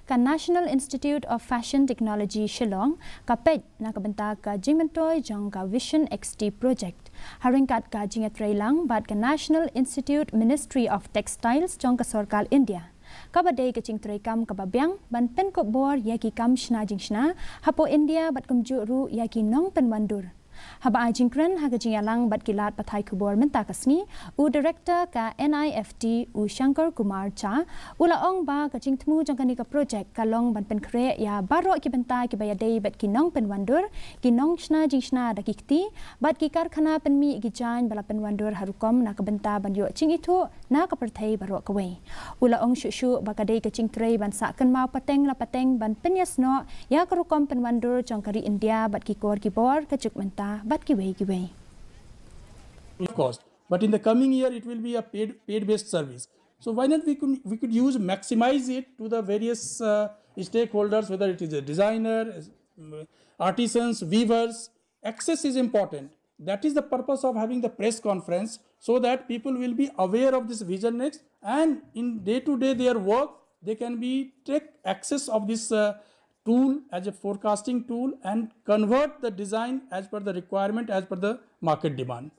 ka National Institute of Fashion Technology Shillong ka pej na kabenta ka Jingmentoy jong ka Vision XT project. Haringkat ka Jingatreilang bat ka National Institute Ministry of Textiles jong ka Sarkar India. Kabadai ke Cingtrai kam kababyang ban pen ko bor yaki kam shna Jingshna hapo India bat kumju ru yaki Nongpynwan dur. Haba Jingkren ha Jingalang bat kilat pathai kubor menta kasni u director ka NIFT u Shankar Kumar Cha ula ong ba ka Jingtmu jong kani ka project kalong ban Pynkhreh ya baro ki benta ki bayadai bat ki Nongpynwan dur ki Nongshna Jingshna da kikti bat ki Karkhana Pynmih ki jan bala Pynmih dur harukom na ka benta ban yo cing itu na ka perthai baro ka wei ula ong shu ba ka dei ka Cingtrai ban saken mau pateng la pateng ban penyasno ya karukom Pynmih dur jong kari India bat ki kor ki bor ka juk menta but give away. Cost, but in the coming year it will be a paid-based service. So why not we could maximize it to the various stakeholders, whether it is a designer, artisans, weavers. Access is important. That is the purpose of having the press conference, so that people will be aware of this Vision Next, and in day-to-day their work they can take access of this tool as a forecasting tool and convert the design as per the requirement, as per the market demand.